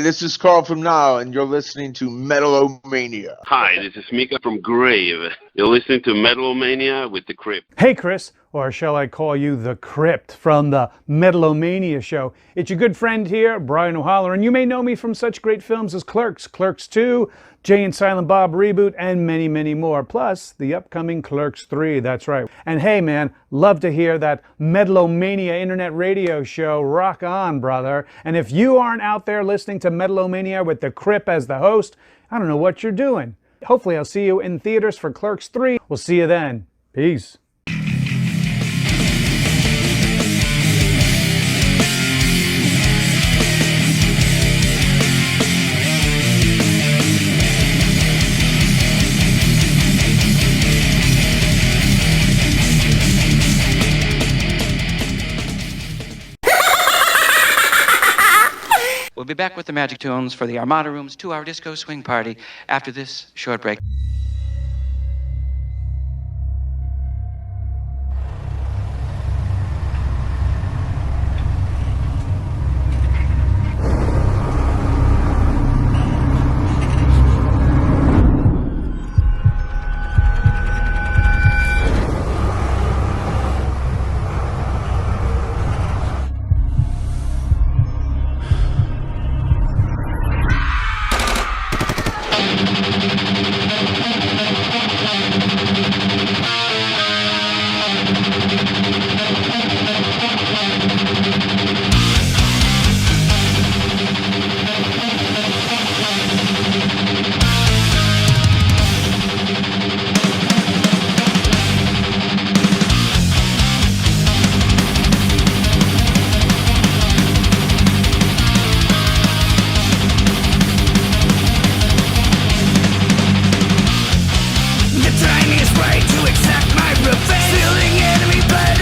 this is Carl from Now, and you're listening to Metal-O-Mania. Hi, this is Mika from Grave. You're listening to Metal-O-Mania with The Crypt. Hey, Chris, or shall I call you The Crypt from the Metal-O-Mania show. It's your good friend here, Brian O'Halloran, and you may know me from such great films as Clerks, Clerks 2, Jay and Silent Bob Reboot, and many, many more. Plus, the upcoming Clerks 3, that's right. And hey, man, love to hear that Metal-O-Mania internet radio show. Rock on, brother. And if you aren't out there listening to Metal-O-Mania with The Crypt as the host, I don't know what you're doing. Hopefully I'll see you in theaters for Clerks 3. We'll see you then. Peace. We'll be back with the Magic Tunes for the Armada Room's 2-hour disco swing party after this short break. Way to exact my revenge, feeling enemy blame.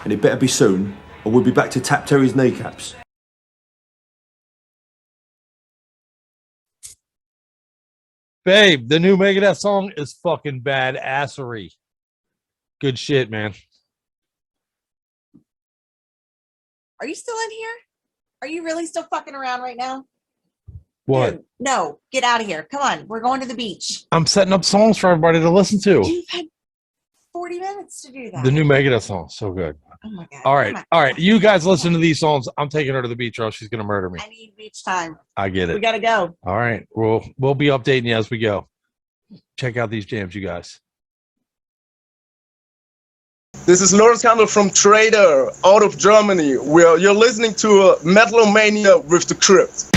and it better be soon, or we'll be back to Tap Terry's kneecaps. Babe, the new Megadeth song is fucking badassery. Good shit, man. Are you still in here? Are you really still fucking around right now? What? Dude, no, get out of here. Come on, we're going to the beach. I'm setting up songs for everybody to listen to. You've had 40 minutes to do that. The new Megadeth song, so good. Oh my God. All right. You guys listen to these songs. I'm taking her to the beach, or else she's gonna murder me. I need beach time. I get it. We gotta go. All right. We'll be updating you as we go. Check out these jams, you guys. This is Lawrence Handel from Trader out of Germany. You're listening to Metal-O-Mania with The Crypt.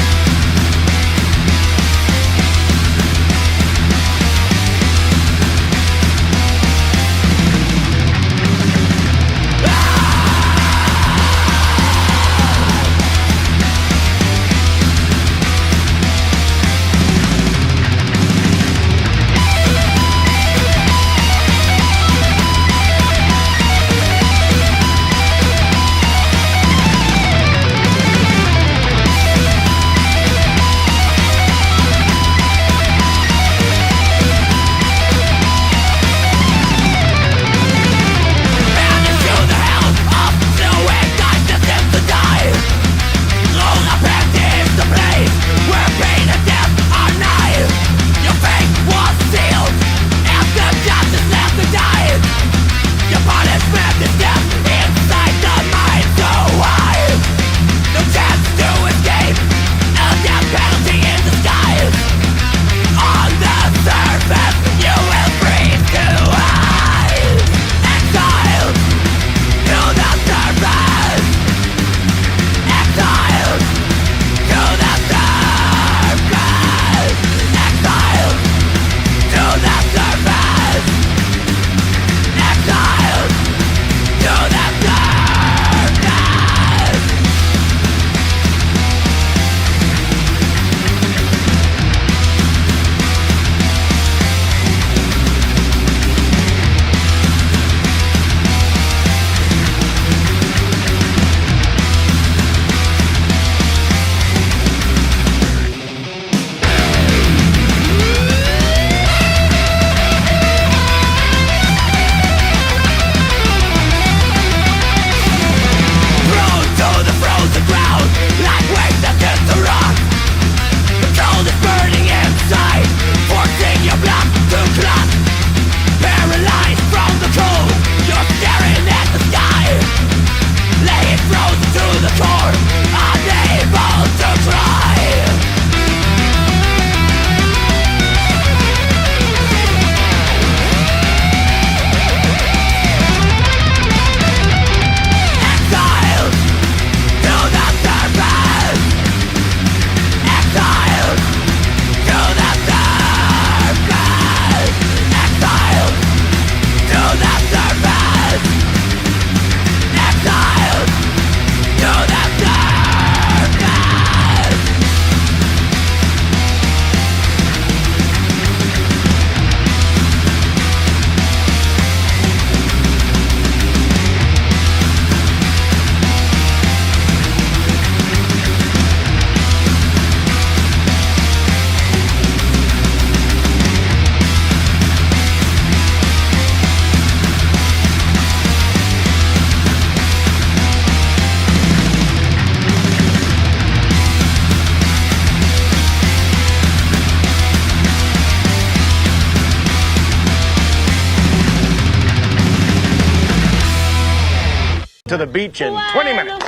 To the beach in 20 minutes.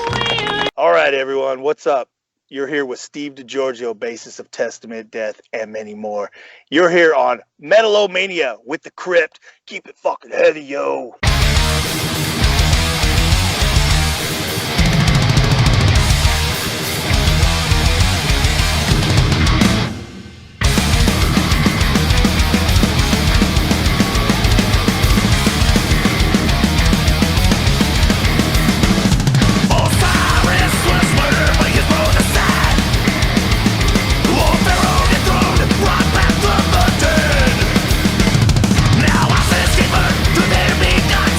All right, everyone, what's up? You're here with Steve DiGiorgio, bassist of Testament, Death, and many more. You're here on Metal-O-Mania with The Crypt. Keep it fucking heavy, yo. Now I escape to their midnight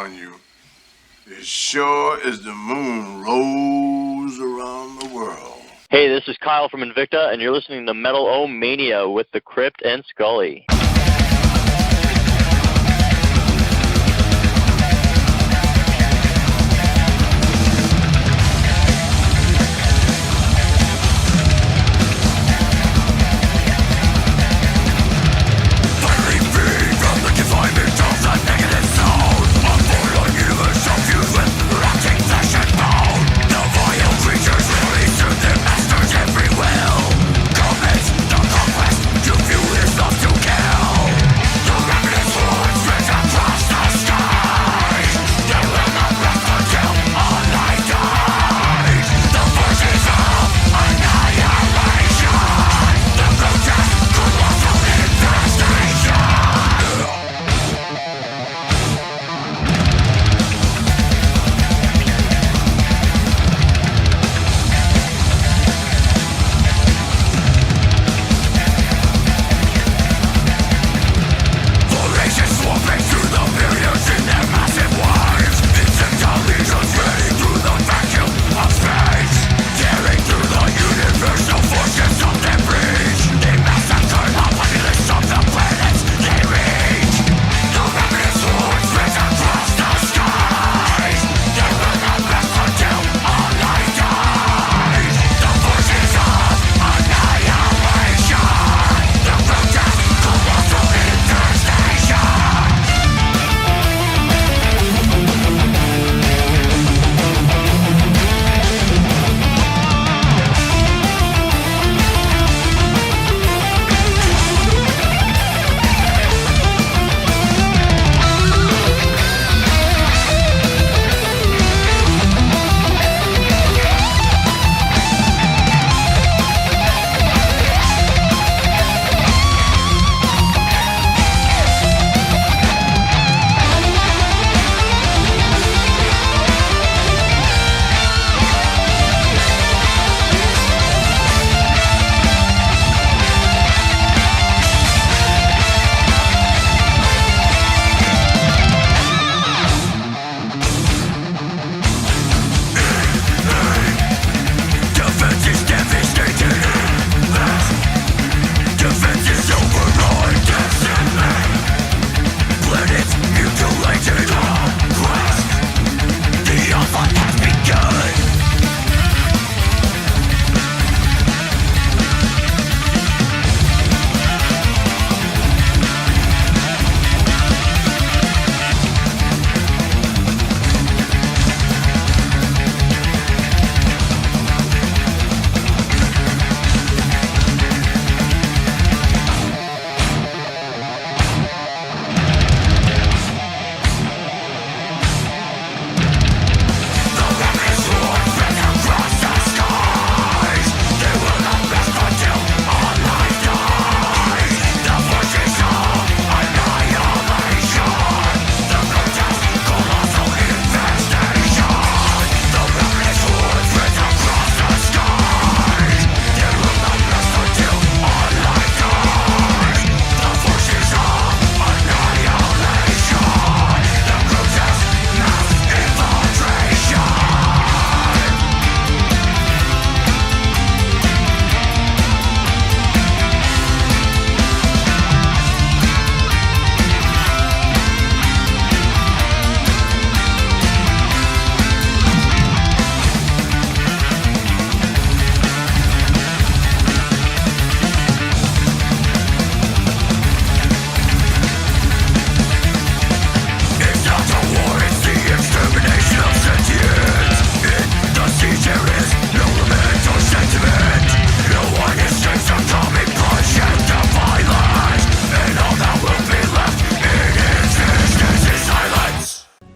around you as sure as the moon rolls around the world. Hey, this is Kyle from Invicta, and you're listening to Metal-O-Mania with The Crypt and Skully.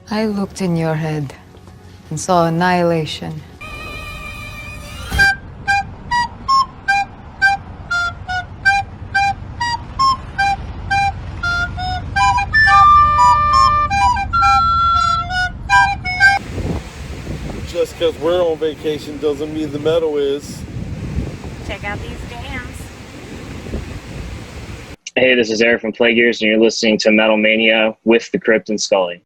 I looked in your head and saw annihilation. Just because we're on vacation doesn't mean the metal is. Check out these jams. Hey, this is Eric from Plague Years, and you're listening to Metal-O-Mania with The Crypt and Skully.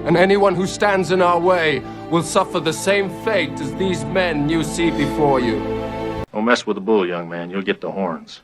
and anyone who stands in our way will suffer the same fate as these men you see before you. Don't mess with the bull, young man. You'll get the horns.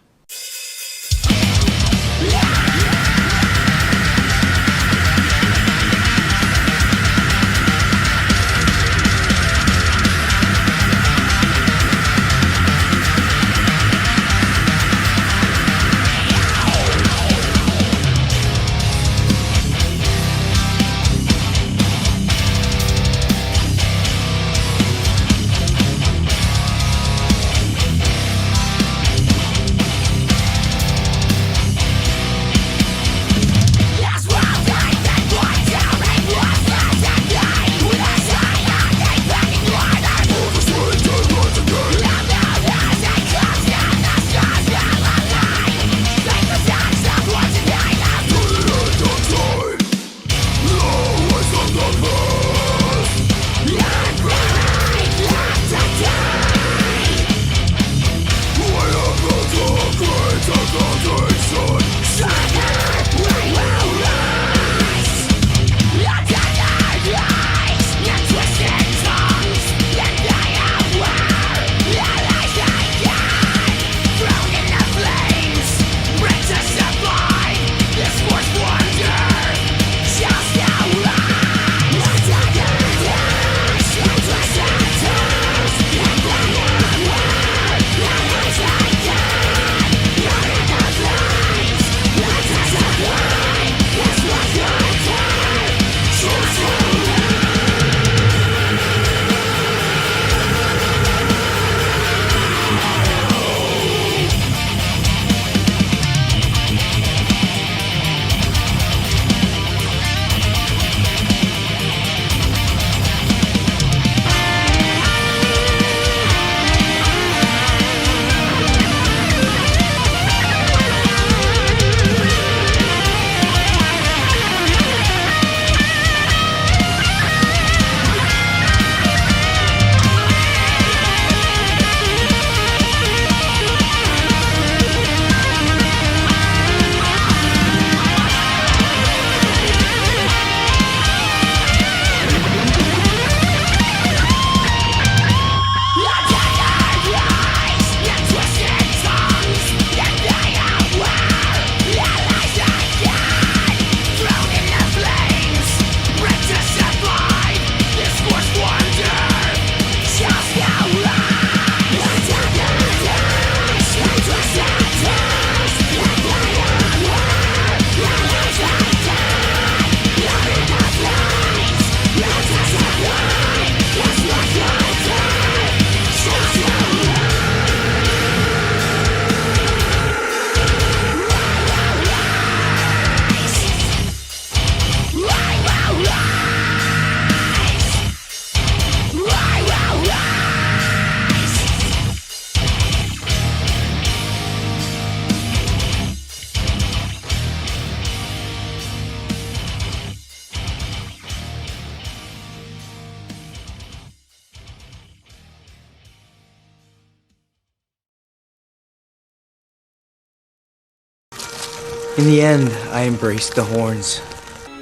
In the end, I embraced the horns.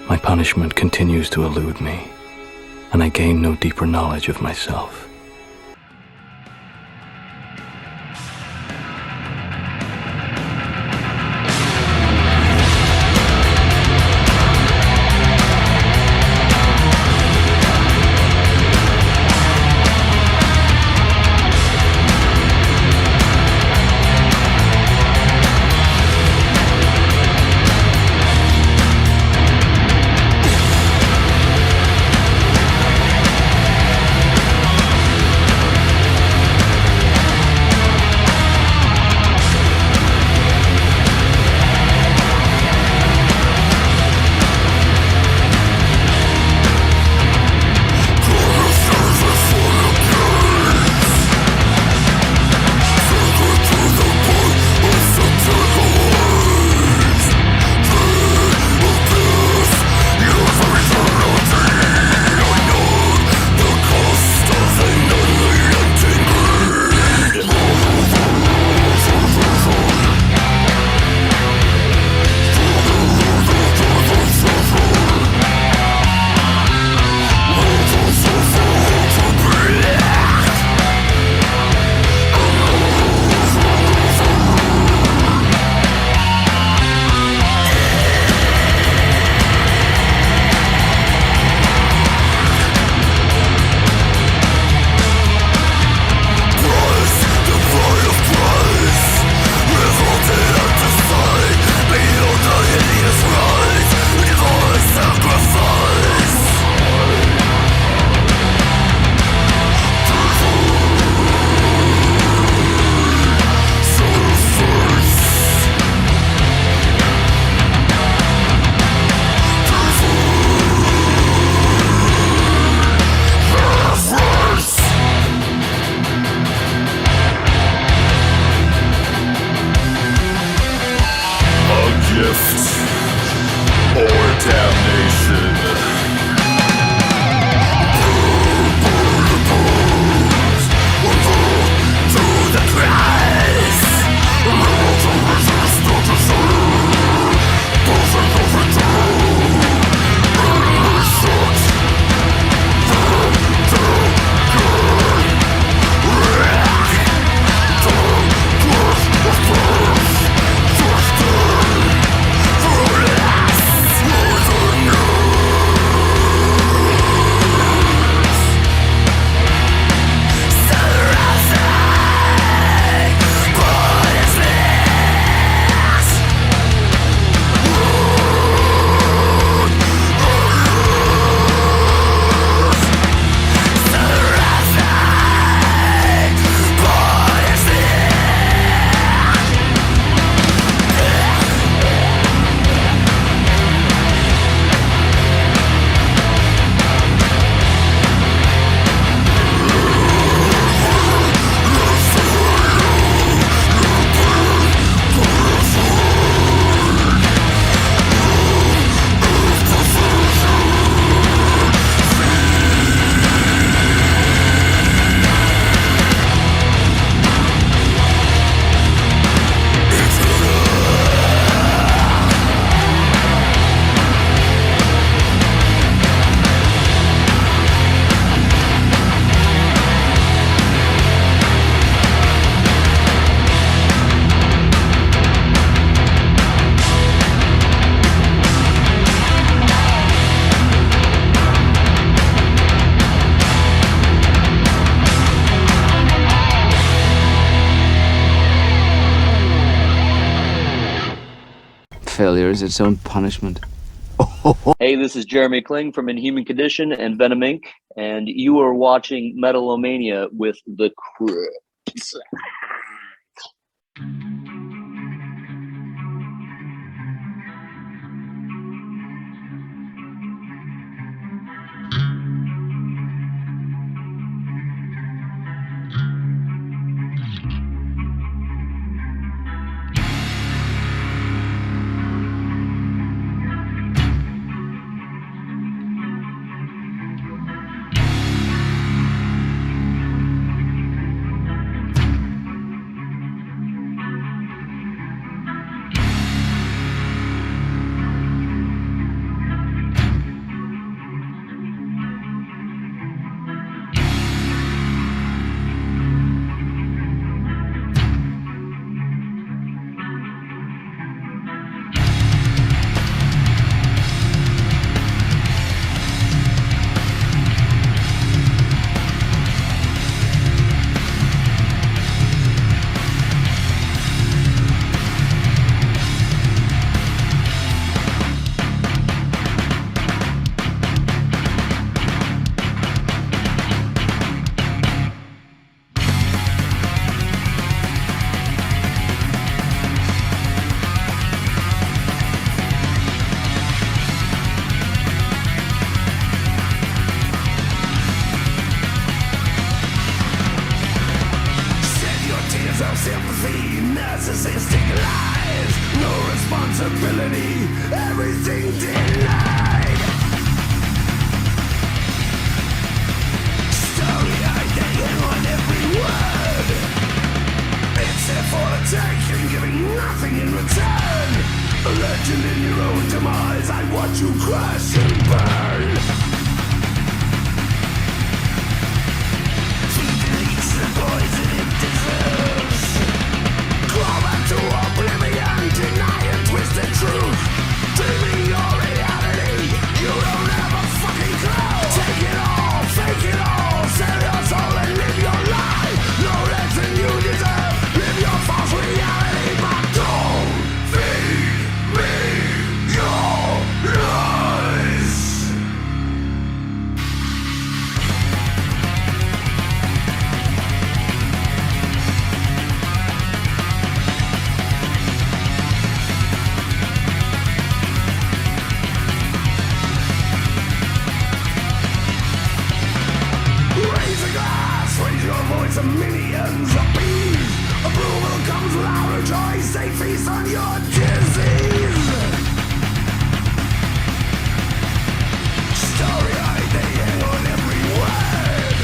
My punishment continues to elude me, and I gain no deeper knowledge of myself. Failure is its own punishment. Hey, this is Jeremy Kling from Inhuman Condition and Venom Inc., and you are watching Metal-O-Mania with The Crypt. Narcissistic lies, no responsibility, everything denied. Story-eyed, they hang on every word. It's there for the taking, giving nothing in return. A legend in your own demise, I watch you crash and burn. Feed eats the poison it deserves. Crawl back to oblivion, deny and twist the truth. Dreaming your reality, you don't have a fucking clue. Take it all, fake it all, sell your soul and live your life. No less than you deserve, live your false reality. But don't feed me your lies. Raise a glass, raise your voice, a minions appease. Approval comes without a choice, they feast on your disease. Story-eyed, they hang on every word.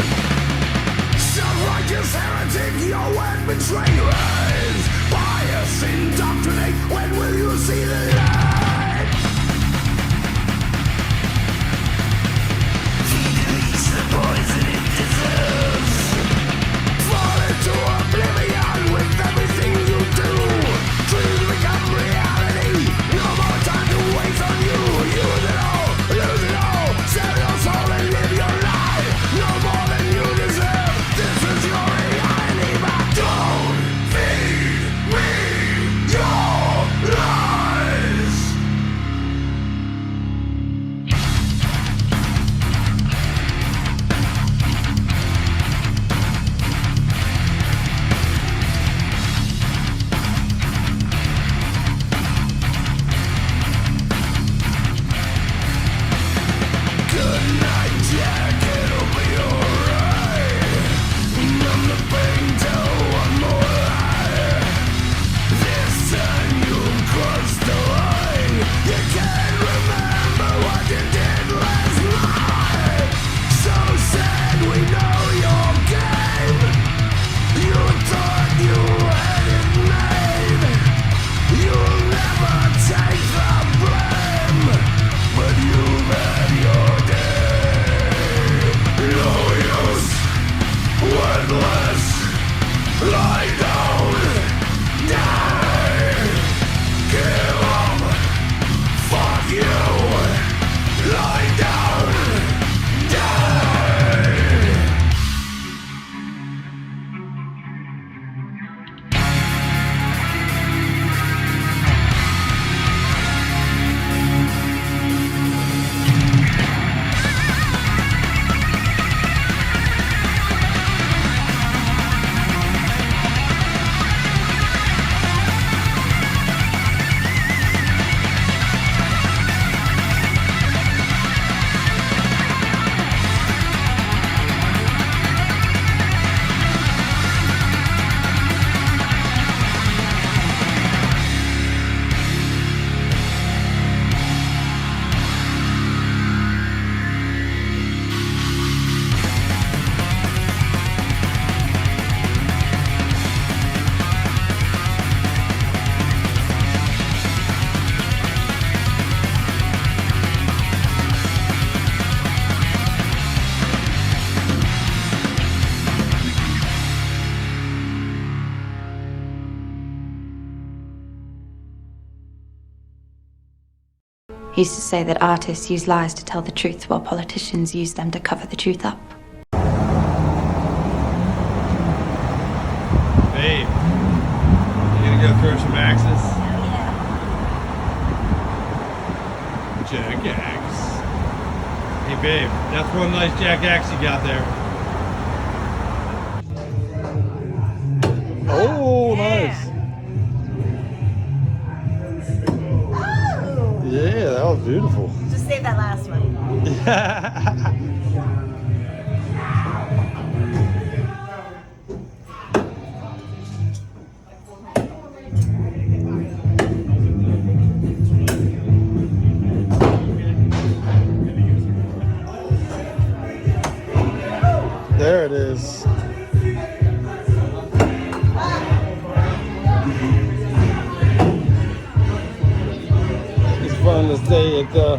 Self-righteous heretic, your word betrayers. Bias, indoctrinate, when will you see the light? Eats the poison it deserves. Fall into oblivion with everything you do. Dreams become reality. No more time to waste on you. Use it all, lose it all. Sell your soul and live your life. No more than you deserve. This is your reality, but don't feed me your lies. He used to say that artists use lies to tell the truth while politicians use them to cover the truth up. Babe, you gonna go throw some axes? Jack axe. Hey babe, that's one nice jack axe you got there. Oh, nice. Yeah, that was beautiful. Just save that last one. There it is. It's fun to stay at the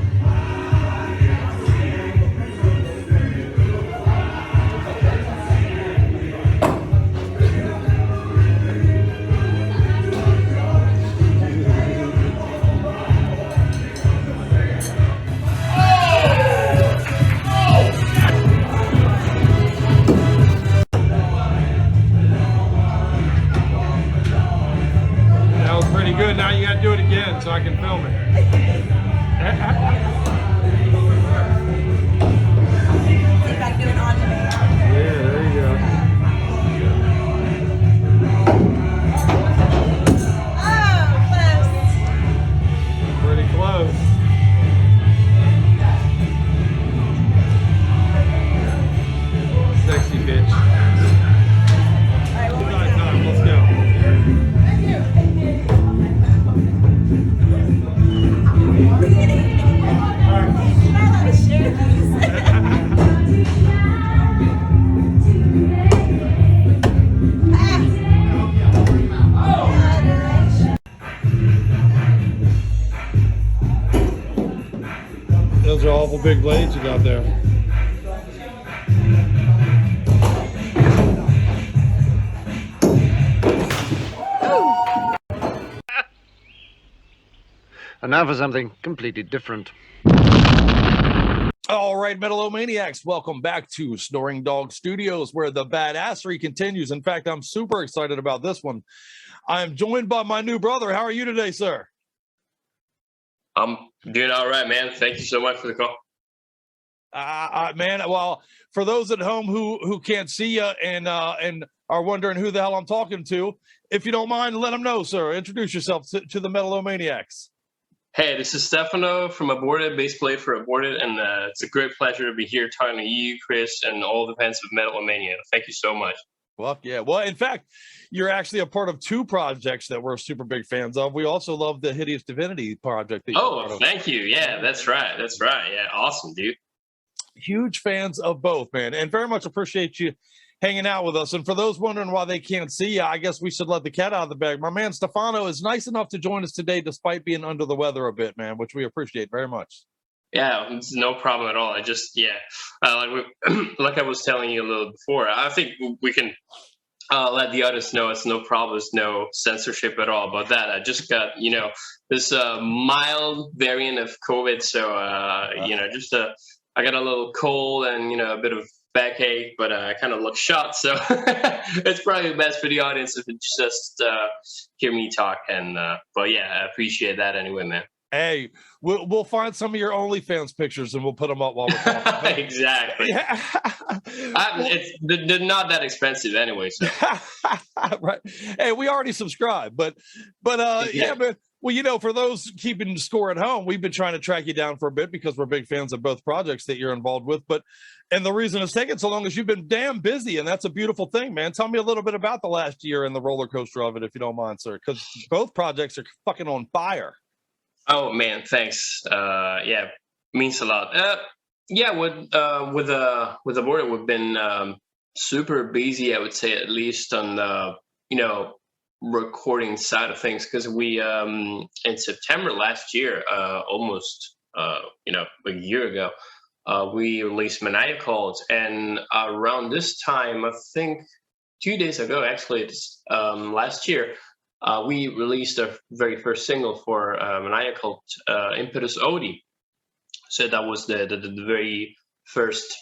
That was pretty good. Now you got to do it again so I can film it. See if I can do it on demand. Yeah, there you go. Oh, close. Pretty close. Sexy bitch. All right, well, Nice time. Let's go. Those are awful big blades you got there. And now for something completely different. All right, Metal-O-Maniacs, welcome back to Snoring Dog Studios, where the badassery continues. In fact, I'm super excited about this one. I'm joined by my new brother. How are you today, sir? I'm doing all right, man. Thank you so much for the call. Man, well, for those at home who can't see you and are wondering who the hell I'm talking to, if you don't mind, let them know, sir. Introduce yourself to the Metal-O-Maniacs. Hey, this is Stefano from Aborted, bass player for Aborted, and it's a great pleasure to be here talking to you, Chris, and all the fans of Metal-O-Mania. Thank you so much. Well, yeah. Well, in fact, you're actually a part of two projects that we're super big fans of. We also love the Hideous Divinity project. That you're part of. Thank you. Yeah, that's right. That's right. Yeah, awesome, dude. Huge fans of both, man, and very much appreciate you hanging out with us. And for those wondering why they can't see you, I guess we should let the cat out of the bag. My man Stefano is nice enough to join us today despite being under the weather a bit, man, which we appreciate very much. Yeah, it's no problem at all. I just, like I was telling you a little before, I think we can let the audience know it's no problem, there's no censorship at all about that. I just got, this mild variant of COVID, so, I got a little cold and, a bit of backache, but I kind of look shot, so it's probably best for the audience if it's just hear me talk. And but yeah, I appreciate that anyway, man. Hey, we'll find some of your OnlyFans pictures and we'll put them up while we're talking. Exactly. Yeah. They're not that expensive anyway. So. Right. Hey, we already subscribed, but yeah, man. Well, for those keeping score at home, we've been trying to track you down for a bit because we're big fans of both projects that you're involved with. And the reason it's taken so long is you've been damn busy, and that's a beautiful thing, man. Tell me a little bit about the last year and the roller coaster of it, if you don't mind, sir, because both projects are fucking on fire. Oh man, thanks. Yeah, means a lot. With Aborted, we've been super busy. I would say, at least on the recording side of things, because we in September last year, almost a year ago, we released Maniacals, and around this time, I think 2 days ago, actually, last year, we released our very first single for Mania called Impetus Odi. So that was the very first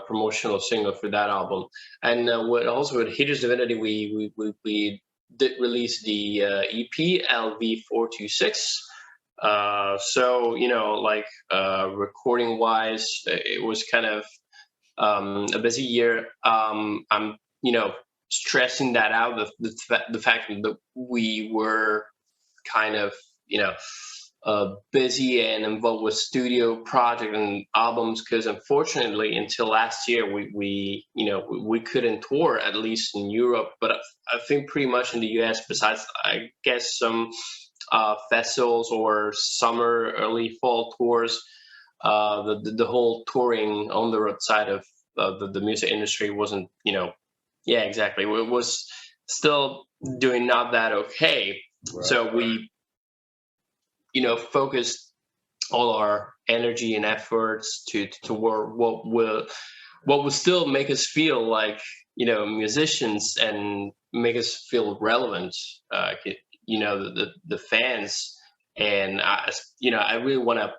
promotional single for that album. And also with Haters Divinity, we did release the EP LV426. So like recording wise, it was kind of a busy year. I'm stressing that out, the fact that we were kind of busy and involved with studio project and albums, because unfortunately until last year we couldn't tour, at least in Europe, but I think pretty much in the US, besides I guess some festivals or summer early fall tours, the whole touring on the road side of the music industry wasn't yeah, exactly, it was still doing not that okay. Right. So we focused all our energy and efforts to work what will still make us feel like musicians and make us feel relevant, the fans. And I really want to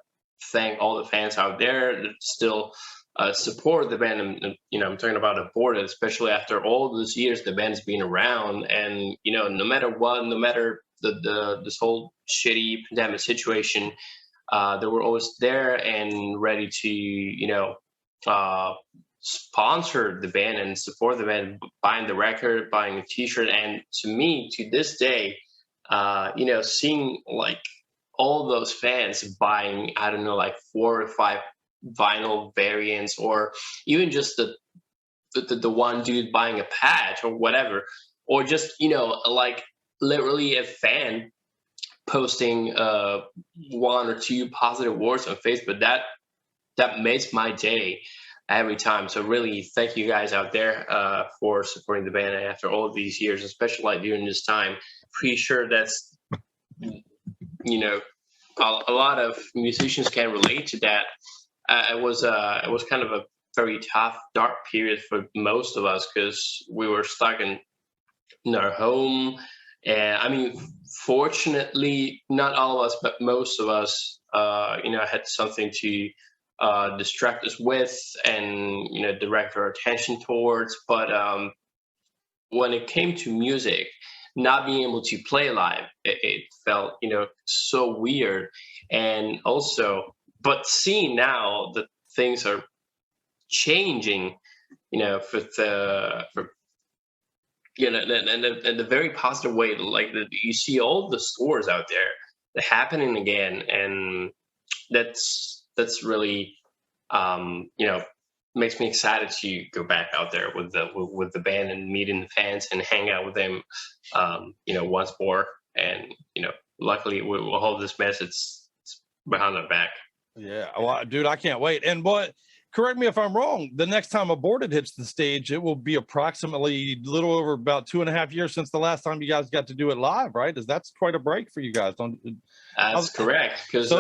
thank all the fans out there that still support the band. And I'm talking about Aborted, especially after all those years the band's been around. And no matter what, no matter this whole shitty pandemic situation, they were always there and ready to sponsor the band and support the band, buying the record, buying a t-shirt. And to me, to this day, seeing like all those fans buying, I don't know, like 4 or 5 vinyl variants, or even just the one dude buying a patch or whatever, or just like literally a fan posting 1 or 2 positive words on Facebook, that makes my day every time. So really thank you guys out there for supporting the band after all of these years, especially like during this time. Pretty sure that's a lot of musicians can relate to that. It was kind of a very tough, dark period for most of us, because we were stuck in our home. And I mean, fortunately, not all of us, but most of us, had something to distract us with and direct our attention towards. But when it came to music, not being able to play live, it felt so weird. And also, but seeing now that things are changing, for in the very positive way, like you see all the stores out there, they're happening again, and that's really makes me excited to go back out there with the band and meeting the fans and hang out with them once more. And luckily we'll hold this mess, it's behind our back. Yeah, well, dude, I can't wait. And correct me if I'm wrong, the next time Aborted hits the stage, it will be approximately a little over about 2.5 years since the last time you guys got to do it live, right? That's quite a break for you guys. That's correct, because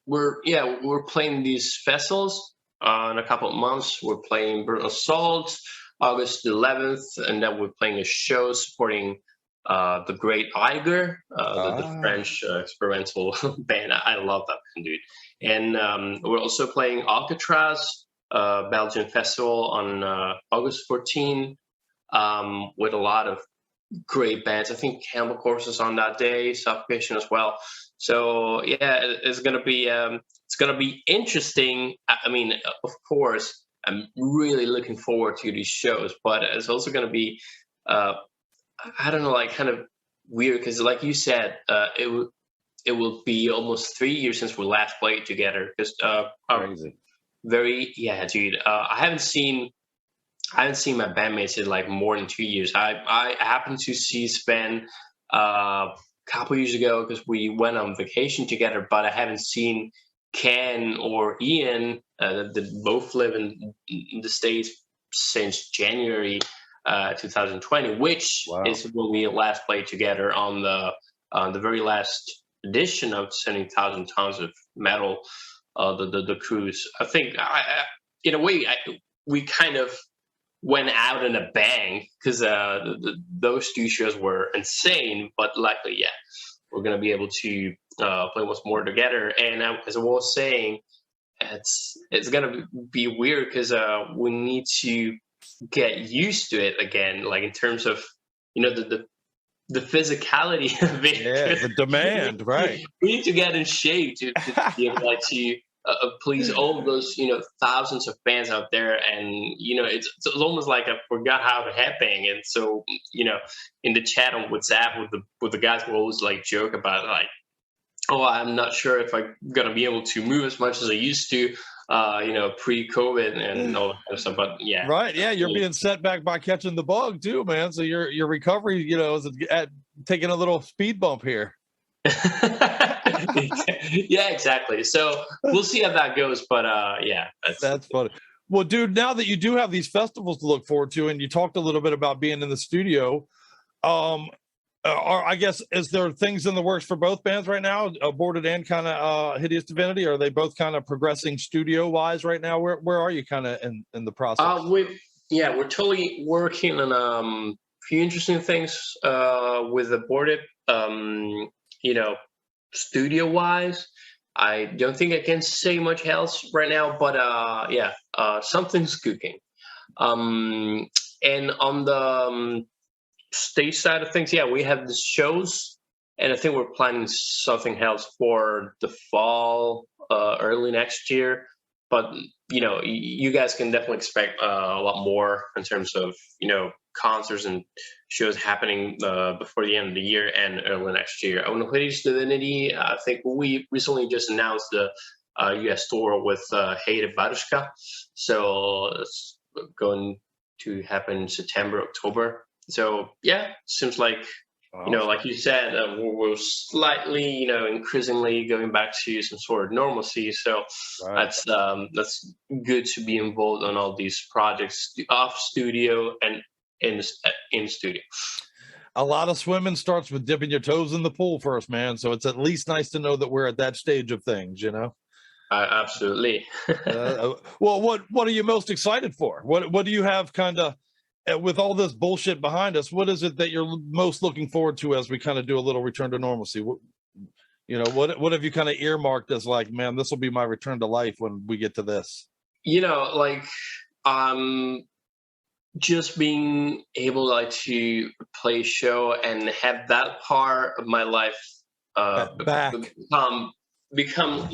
we're playing these festivals in a couple of months. We're playing Brutal Assault August 11th, and then we're playing a show supporting the Great Eiger, the French experimental band. I love that band, dude. And we're also playing Alcatraz, Belgian festival on August 14, with a lot of great bands. I think Cannibal Corpse is on that day, Suffocation as well. So yeah, it's gonna be interesting. I mean, of course, I'm really looking forward to these shows, but it's also gonna be I don't know, like kind of weird, because like you said, it will be almost 3 years since we last played together. Because crazy, dude. I haven't seen my bandmates in like more than 2 years. I happened to see Sven a couple years ago because we went on vacation together, but I haven't seen Ken or Ian, that both live in the States, since January 2020, which is when we last played together on the very last edition of 70,000 Tons of Metal, the cruise. I think in a way we kind of went out in a bang because those two shows were insane. But luckily, yeah, we're gonna be able to play once more together. And as I was saying, it's gonna be weird because we need to get used to it again, like in terms of the physicality of it. Yeah, the demand, right? We need to get in shape to be able like, to please all those thousands of fans out there, and it's almost like I forgot how to headbang. And so in the chat on WhatsApp with the guys who always like joke about like, oh, I'm not sure if I'm gonna be able to move as much as I used to, pre-COVID and all that kind of stuff. But yeah, right, yeah, you're being set back by catching the bug too, man. So your recovery, is taking a little speed bump here. Yeah, exactly. So we'll see how that goes. But yeah, that's funny. Well, dude, now that you do have these festivals to look forward to, and you talked a little bit about being in the studio, I guess, is there things in the works for both bands right now, Aborted and kind of Hideous Divinity? Are they both kind of progressing studio wise right now? Where are you kind of in the process? We're totally working on a few interesting things with Aborted. Studio wise, I don't think I can say much else right now, but something's cooking. And on the stage side of things, we have the shows, and I think we're planning something else for the fall, early next year. But you guys can definitely expect a lot more in terms of concerts and shows happening before the end of the year and early next year. On Hideous Divinity, I think we recently just announced the US tour with Hated Barushka, so it's going to happen September, October. So yeah, seems like like you said, we're slightly increasingly going back to some sort of normalcy. So that's good to be involved on all these projects off studio and in studio. A lot of swimming starts with dipping your toes in the pool first, man. So it's at least nice to know that we're at that stage of things, Absolutely. Well, what are you most excited for? What do you have kind of, with all this bullshit behind us, what is it that you're most looking forward to as we kind of do a little return to normalcy? What have you kind of earmarked as like, man, this will be my return to life when we get to this? Just being able to play a show and have that part of my life become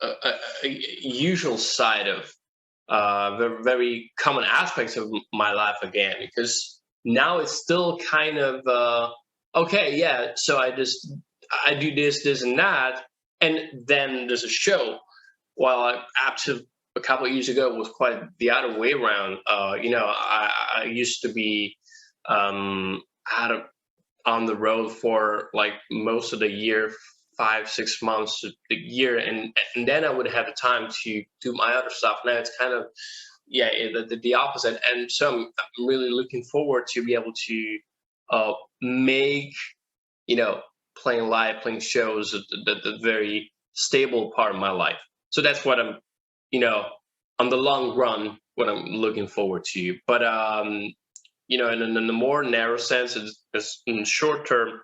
a usual side of the very common aspects of my life again, because now it's still kind of okay, yeah, so I do this and that, and then there's a show, while up to a couple of years ago it was quite the other way around. I used to be on the road for like most of the year, 5-6 months a year, and then I would have the time to do my other stuff. Now it's kind of the opposite, and so I'm really looking forward to be able to make playing shows the very stable part of my life. So that's what I'm on the long run what I'm looking forward to. But in the more narrow sense, it's in short term,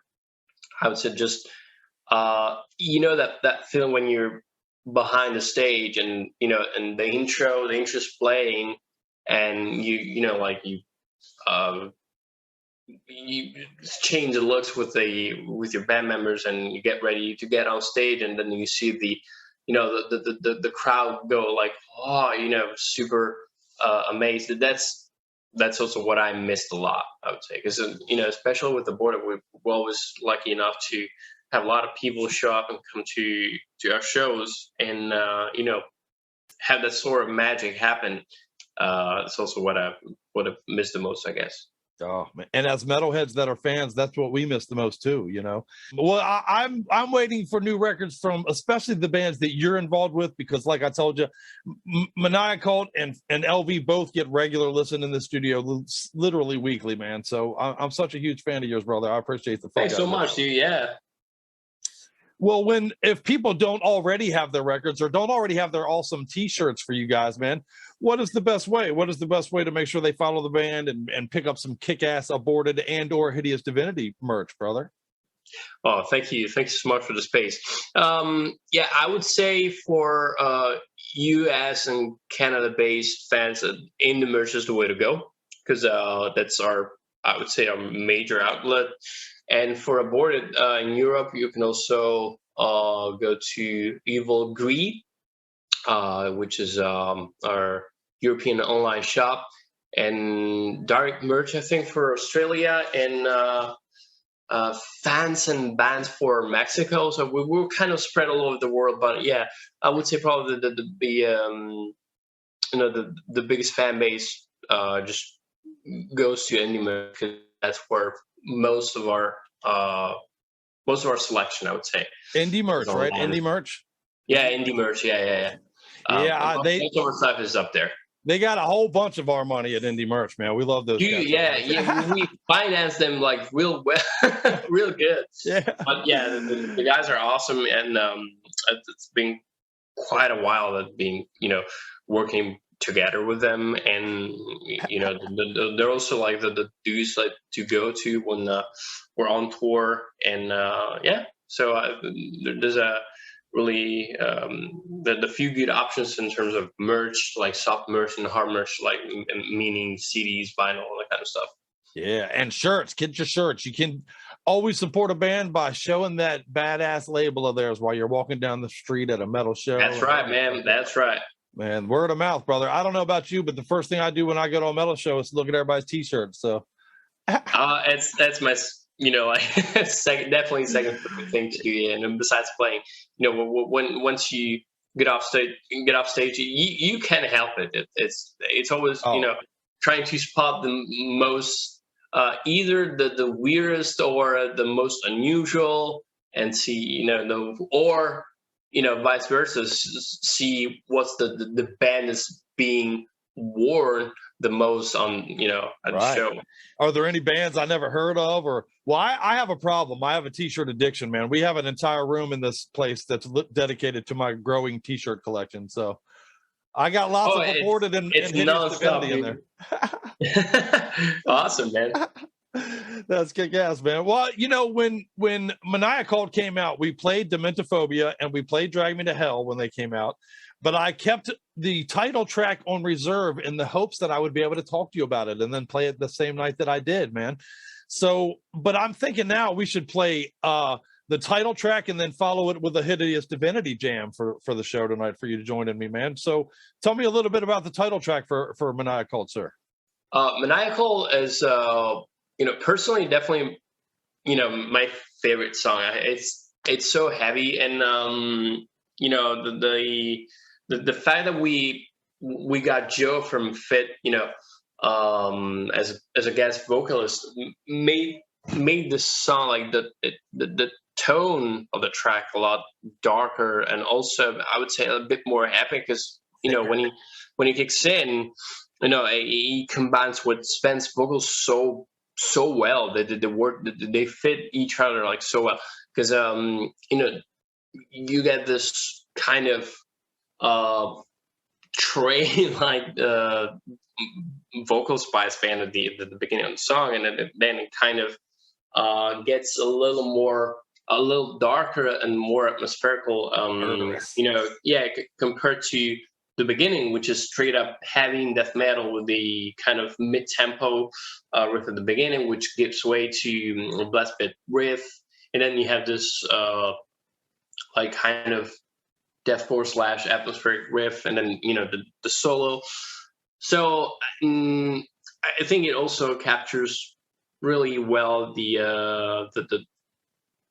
I would say just that feeling when you're behind the stage and and the intro's playing, and you change the looks with your band members, and you get ready to get on stage, and then you see the crowd go like, super amazed. That's also what I missed a lot, I would say, because especially with Aborted, we're always lucky enough to have a lot of people show up and come to our shows, and have that sort of magic happen. It's also what I've missed the most, I guess. Oh man. And as metalheads that are fans, that's what we miss the most too, Well, I'm waiting for new records from especially the bands that you're involved with, because like I told you, Maniacal and LV both get regular listen in the studio literally weekly, man. So I'm such a huge fan of yours, brother. I appreciate the Thanks so much, dude. Yeah. Well, if people don't already have their records or don't already have their awesome T-shirts for you guys, man, what is the best way? What is the best way to make sure they follow the band and pick up some kick-ass Aborted and or Hideous Divinity merch, brother? Oh, thank you. Thanks so much for the space. Yeah, I would say for US and Canada-based fans, indie merch is the way to go, because that's I would say, our major outlet. And for Aborted in Europe, you can also go to Evil Greed, which is our European online shop, and direct merch, I think, for Australia, and fans and bands for Mexico. So we're kind of spread all over the world. But yeah, I would say probably the biggest fan base just goes to indie merch, because that's where most of our selection, I would say. Indie merch, right? Indie merch. Yeah, indie merch. Yeah. Most of our stuff is up there. They got a whole bunch of our money at Indie Merch, man. We love those guys. Yeah. We finance them like real well, real good. Yeah. But yeah, the guys are awesome, and it's been quite a while that being working together with them, and they're also like the dudes like to go to when we're on tour, and so there's a really the few good options in terms of merch, like soft merch and hard merch, like meaning CDs, vinyl, all that kind of stuff. Yeah, and shirts. Get your shirts. You can always support a band by showing that badass label of theirs while you're walking down the street at a metal show. That's right, man. That's right. Man, word of mouth, brother. I don't know about you, but the first thing I do when I go to a metal show is look at everybody's T-shirts. So that's my definitely second favorite thing to do. Yeah. And besides playing, once you get off stage, you can't help it. It's always trying to spot the most either the weirdest or the most unusual, and see or vice versa, see what's the band is being worn the most on at the show. Are there any bands I never heard of? Or I have a problem. I have a T-shirt addiction, man. We have an entire room in this place that's dedicated to my growing T-shirt collection. So I got lots of Aborted and Hideous Divinity in there. Awesome, man. That's kick-ass, man. Well, when Maniacal came out, we played Dementophobia and we played Drag Me to Hell when they came out. But I kept the title track on reserve in the hopes that I would be able to talk to you about it and then play it the same night that I did, man. So, but I'm thinking now we should play the title track and then follow it with a Hideous Divinity jam for the show tonight for you to join in me, man. So tell me a little bit about the title track for Maniacal, sir. Maniacal is, personally, definitely, my favorite song. It's so heavy, and the fact that we got Joe from Fit, as a guest vocalist, made the song, like the tone of the track, a lot darker, and also I would say a bit more epic, because when he kicks in, he combines with Sven's vocals so well. They fit each other like so well, because you get this kind of Trey like vocal spice band at the beginning of the song, and then it kind of gets a little darker and more atmospherical, compared to the beginning, which is straight up heavy death metal with the kind of mid-tempo riff at the beginning, which gives way to a blast beat riff, and then you have this like kind of deathcore / atmospheric riff, and then the solo. So I think it also captures really well the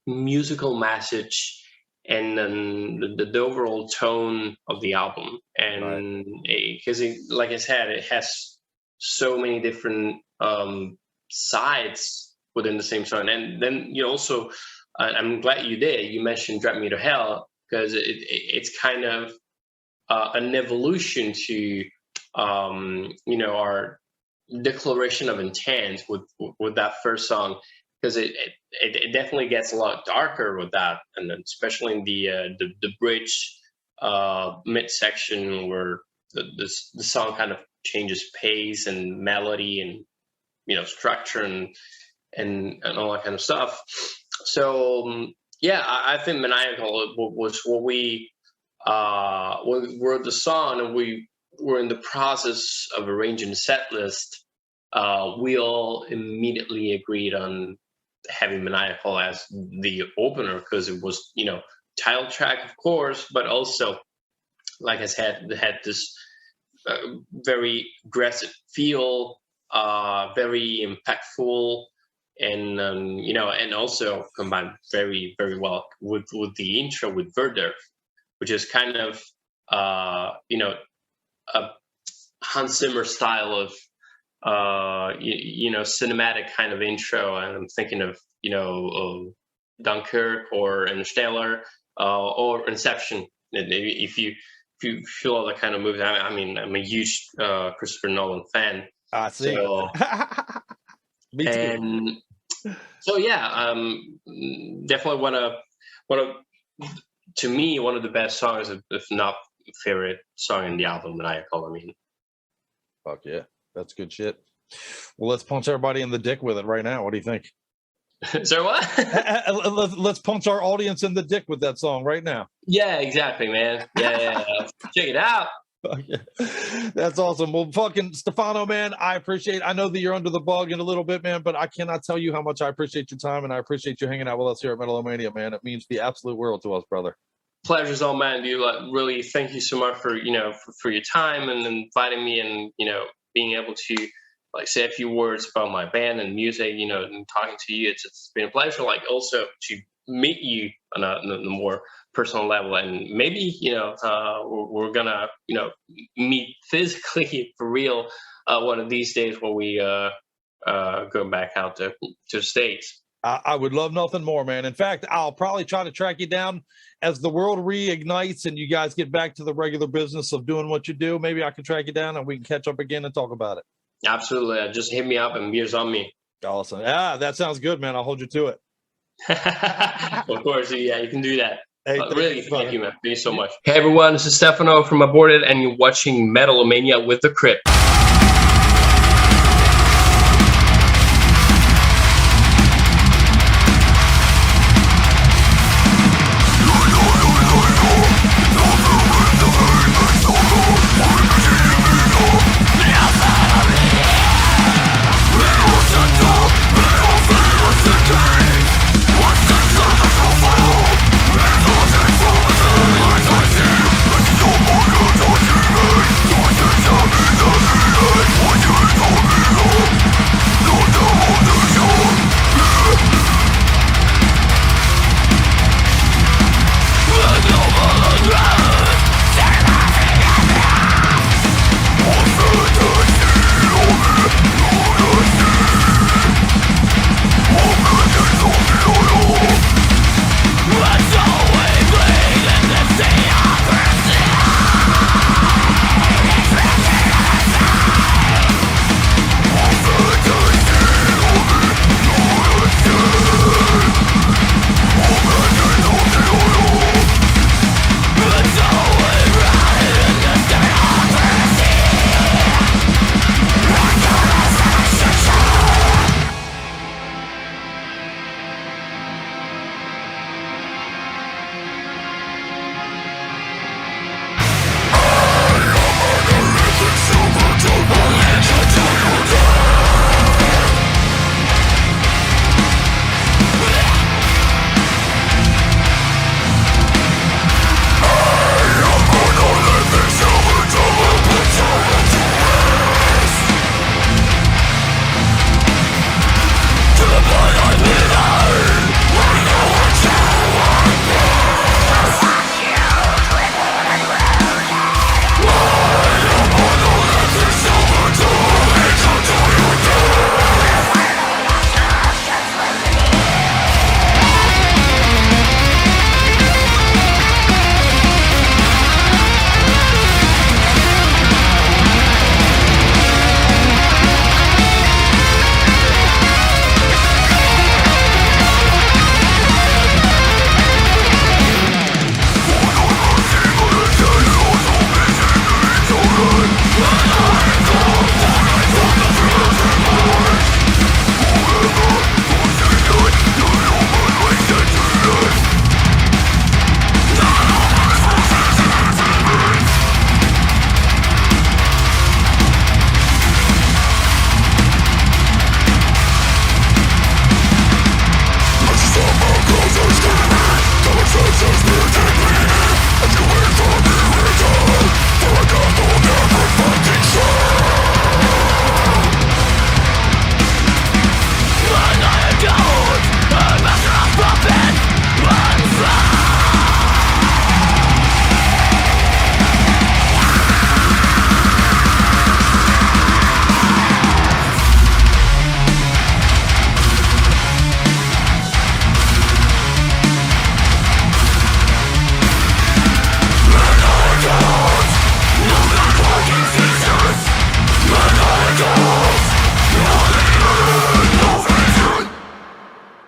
musical message and then the overall tone of the album, and because like I said, it has so many different sides within the same song. And then you also, I'm glad you mentioned Drag Me to Hell, because it's kind of an evolution to our declaration of intent with that first song, because it definitely gets a lot darker with that, and then especially in the bridge midsection where the song kind of changes pace and melody and structure and all that kind of stuff. So I think Maniacal was what we when we wrote the song and we were in the process of arranging the set list. We all immediately agreed on having Maniacal as the opener because it was title track, of course, but also, like I said, it had this very aggressive feel, very impactful, and and also combined very, very well with the intro with Verder, which is kind of a Hans Zimmer style of cinematic kind of intro. And I'm thinking of Dunkirk or Interstellar or Inception. If you feel all that kind of movies, I mean, I'm a huge Christopher Nolan fan. I see. So, Me too. and so definitely one of to me one of the best songs, if not favorite song in the album, Maniacal. I mean, fuck yeah, that's good shit. Well, let's punch everybody in the dick with it right now. What do you think? So what? Let's punch our audience in the dick with that song right now. Yeah, exactly, man. Yeah. Check it out. That's awesome. Well, fucking Stefano, man, I appreciate. I know that you're under the bug in a little bit, man, but I cannot tell you how much I appreciate your time and I appreciate you hanging out with us here at Metal-O-Mania, man. It means the absolute world to us, brother. Pleasure's all mine, dude. Really, thank you so much for for your time and inviting me and being able to say a few words about my band and music, and talking to you. It's been a pleasure. Also to meet you on a more personal level, and maybe we're gonna meet physically for real one of these days when we go back out to the States. I would love nothing more, man. In fact, I'll probably try to track you down as the world reignites and you guys get back to the regular business of doing what you do. Maybe I can track you down and we can catch up again and talk about it. Absolutely. Just hit me up and beers on me. Awesome. Yeah, that sounds good, man. I'll hold you to it. Of course. Yeah, you can do that. Hey, really, thank you, man. Thank you so much. Hey, everyone. This is Stefano from Aborted, and you're watching Metal-O-Mania with The Crypt. Don't you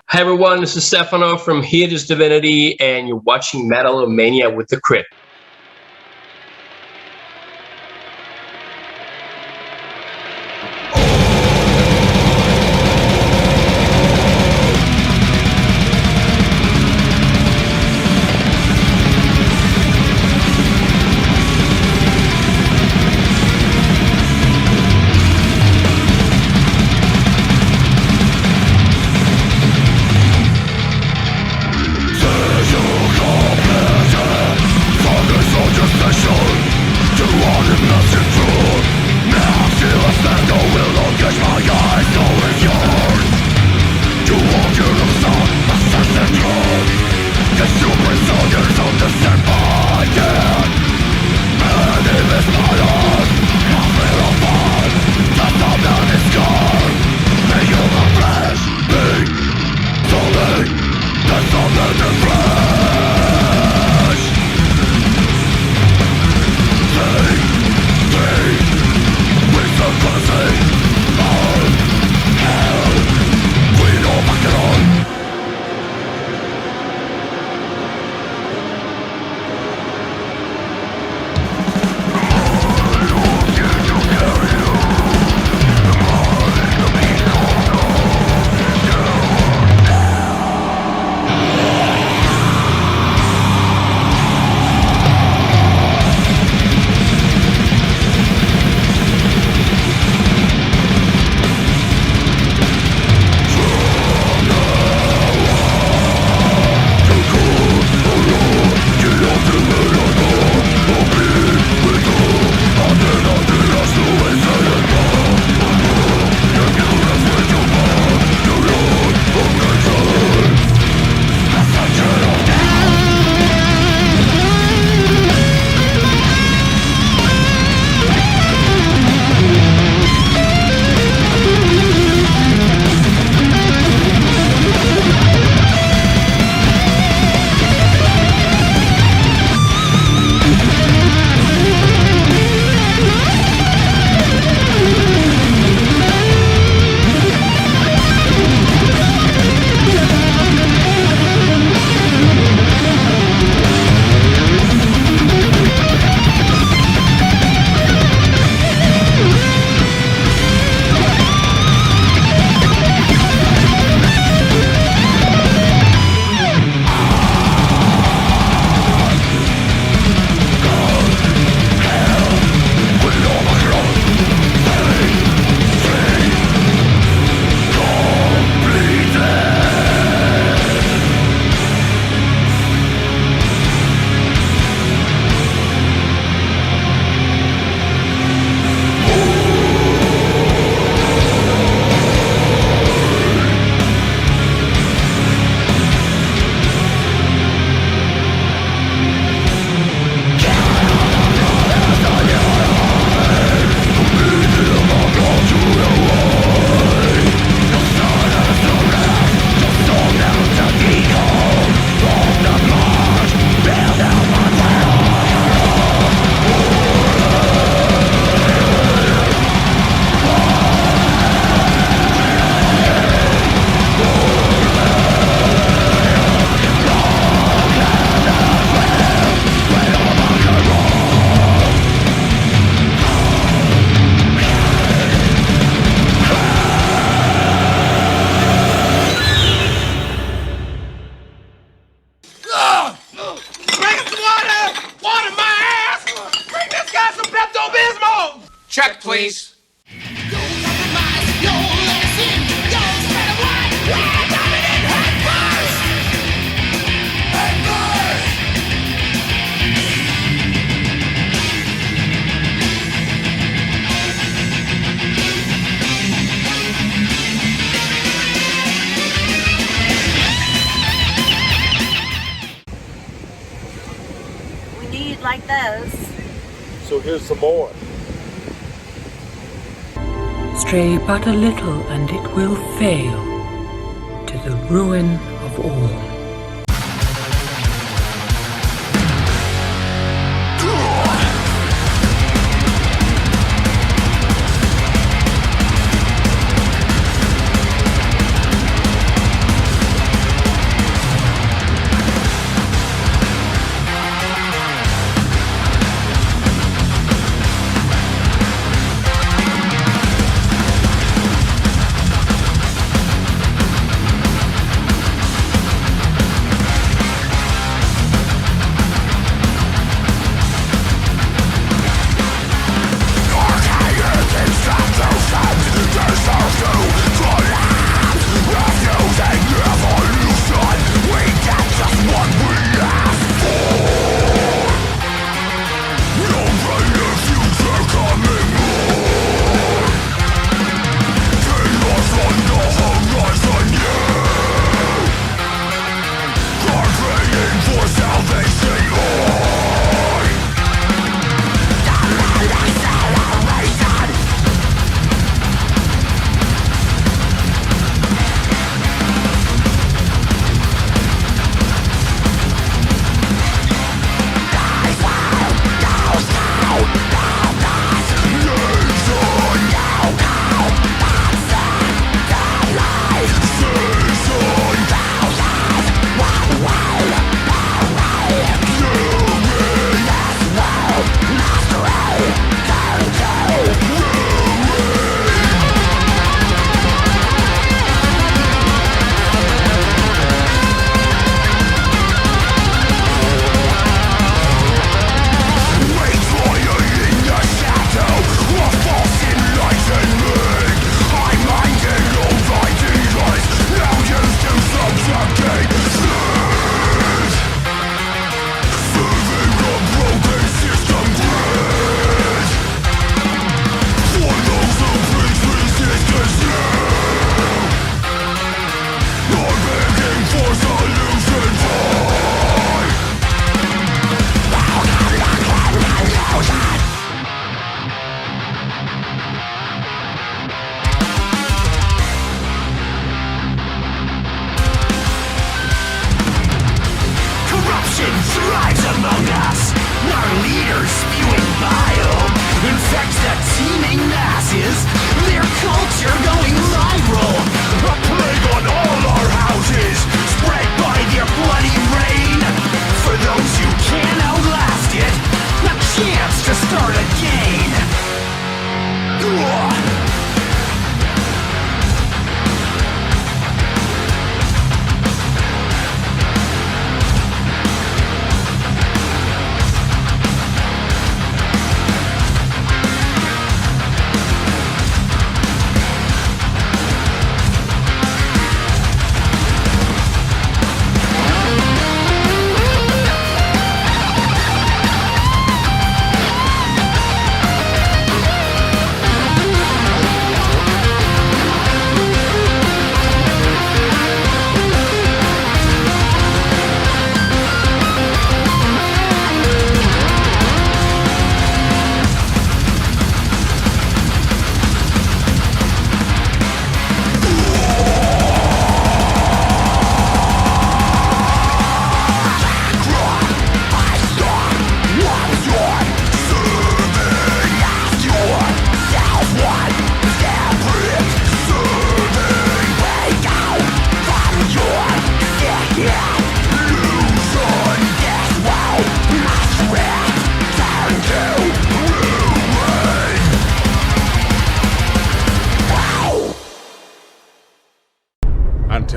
Hi everyone, this is Stefano from Hideous Divinity, and you're watching Metal-O-Mania with The Crypt. Check, please. We need like those. So here's some more. Stray but a little and it will fail, to the ruin of all.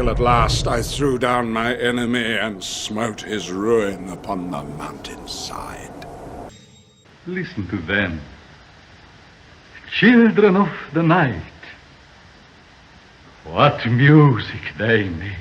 till at last I threw down my enemy and smote his ruin upon the mountainside. Listen to them. Children of the night. What music they make.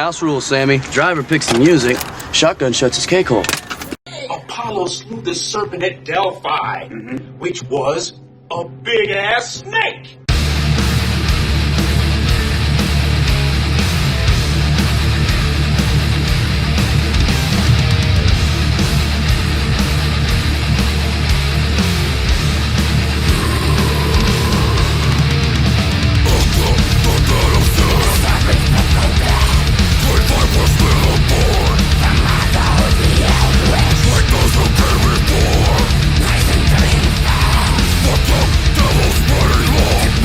House rules, Sammy. Driver picks the music. Shotgun shuts his cake hole. Apollo slew the serpent at Delphi, which was a big-ass snake. Devil's bloody law.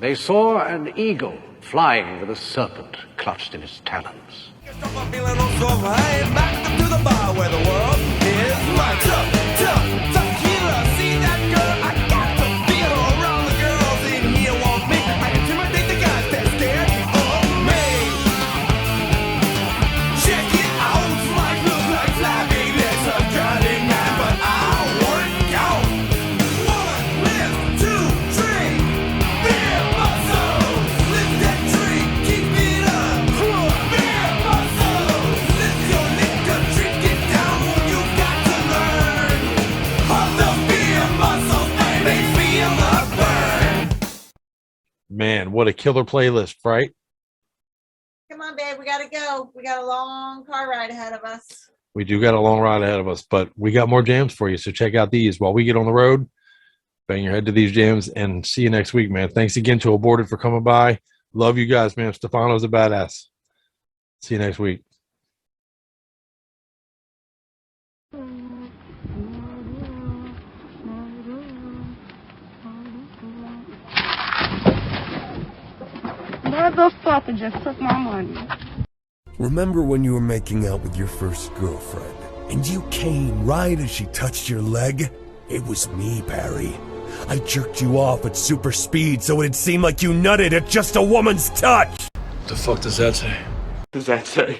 They saw an eagle flying with a serpent clutched in its talons. Man, what a killer playlist, right? Come on, babe. We got to go. We got a long car ride ahead of us. We do got a long ride ahead of us, but we got more jams for you. So check out these while we get on the road. Bang your head to these jams and see you next week, man. Thanks again to Aborted for coming by. Love you guys, man. Stefano's a badass. See you next week. Motherfucker just took my money. Remember when you were making out with your first girlfriend, and you came right as she touched your leg? It was me, Barry. I jerked you off at super speed so it'd seem like you nutted at just a woman's touch! The fuck does that say? Does that say?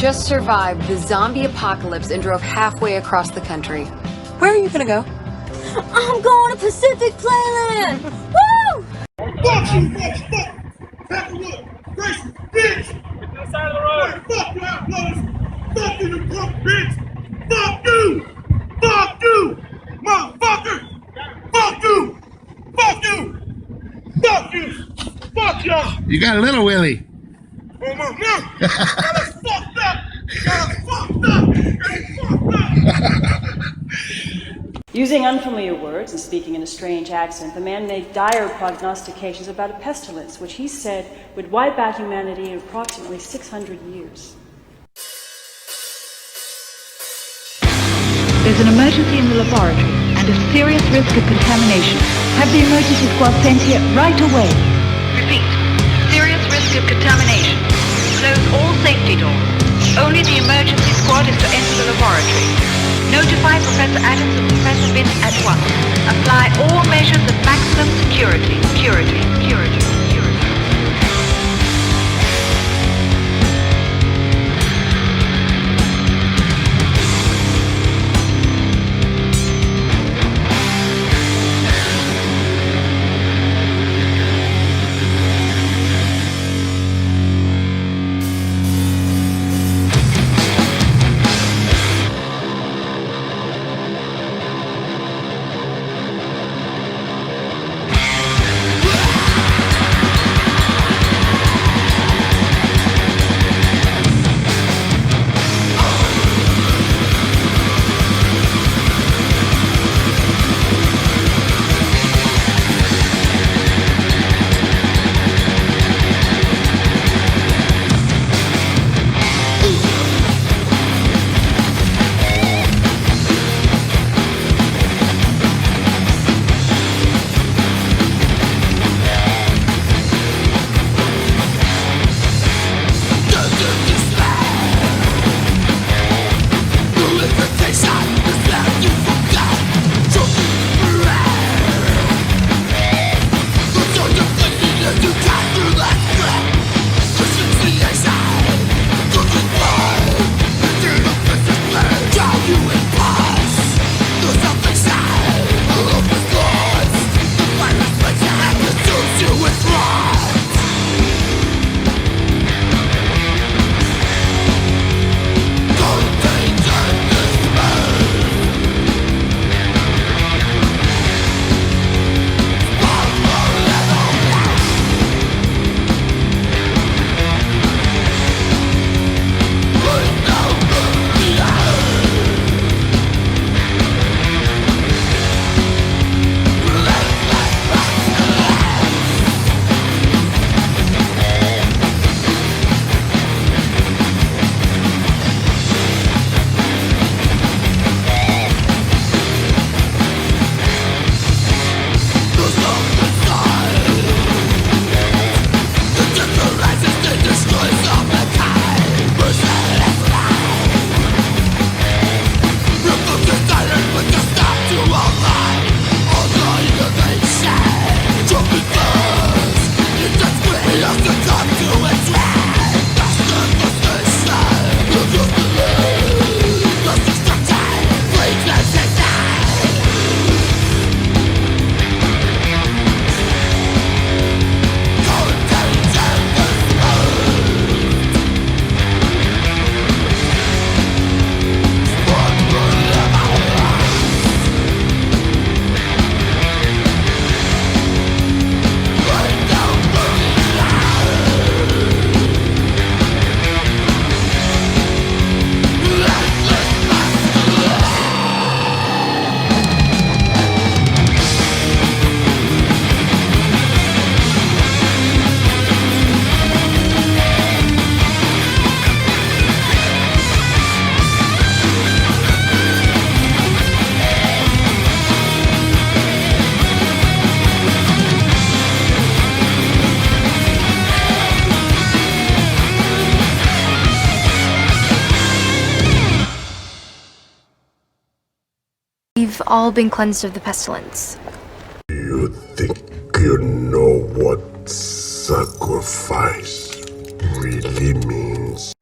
just survived the zombie apocalypse and drove halfway across the country. Where are you gonna go? I'm going to Pacific Playland! Woo! Fuck you, motherfucker! Pepperwood, Grayson, bitch! Get to the side of the road! Hey, fuck you, outlaws! Fuck you, you punk bitch! Fuck you! Fuck you! Motherfucker! Fuck you! Fuck you! Fuck you! Fuck y'all! You got a little Willie. Oh, my mom! Y'all is fucked up! Y'all is fucked up! Y'all fucked up! Using unfamiliar words and speaking in a strange accent, the man made dire prognostications about a pestilence which he said would wipe out humanity in approximately 600 years. There's an emergency in the laboratory and a serious risk of contamination. Have the emergency squad sent here right away. Repeat, serious risk of contamination. Close all safety doors. Only the emergency squad is to enter the laboratory. Notify Professor Adams and Professor Vince at once. Apply all measures of maximum security. Security. We've all been cleansed of the pestilence. You think you know what sacrifice really means?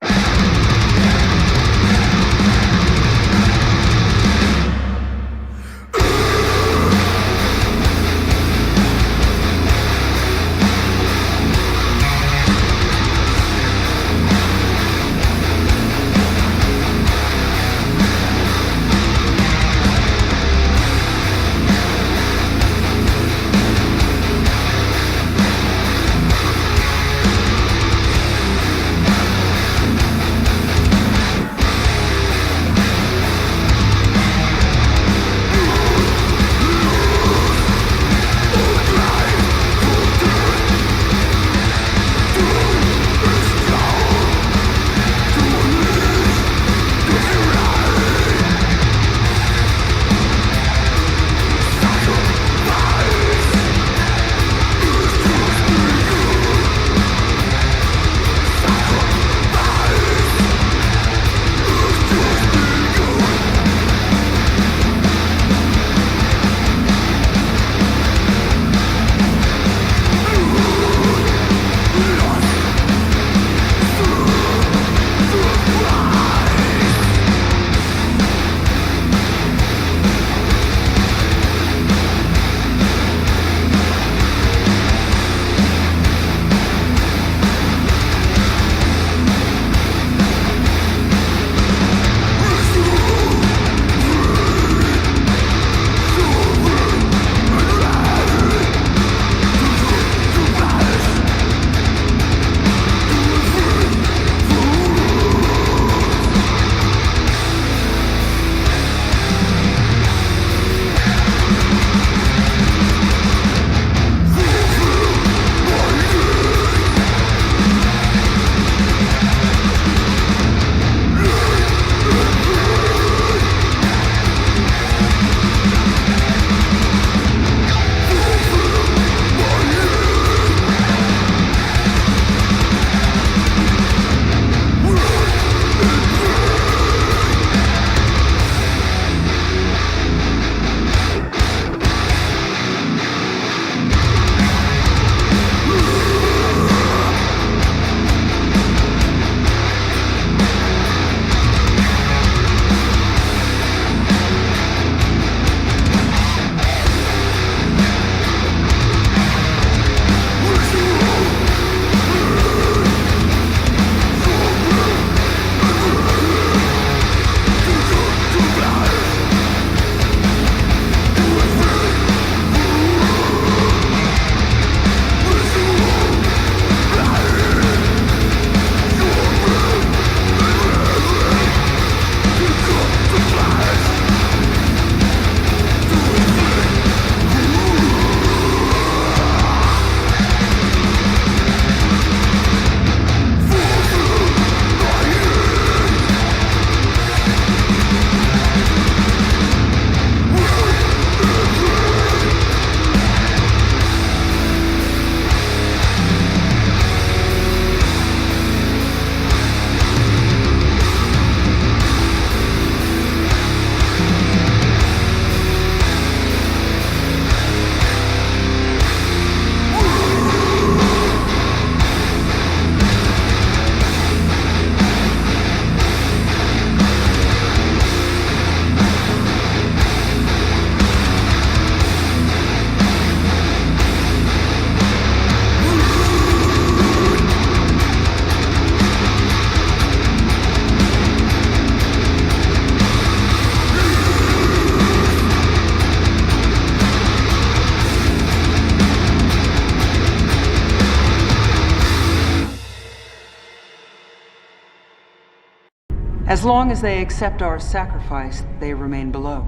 As long as they accept our sacrifice, they remain below.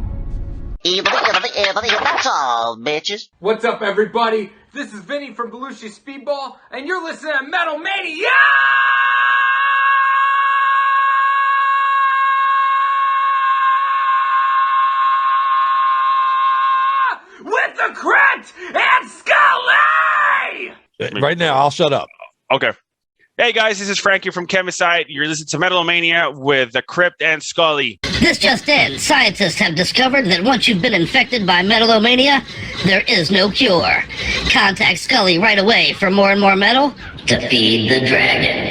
That's all, bitches. What's up, everybody? This is Vinny from Belushi Speedball, and you're listening to Metal-O-Mania! With The Crypt and Skully! Right now, I'll shut up. Okay. Hey guys, this is Frankie from Chemisite. You're listening to Metal-O-Mania with The Crypt and Skully. This just in. Scientists have discovered that once you've been infected by Metal-O-Mania, there is no cure. Contact Skully right away for more and more metal to feed the dragon.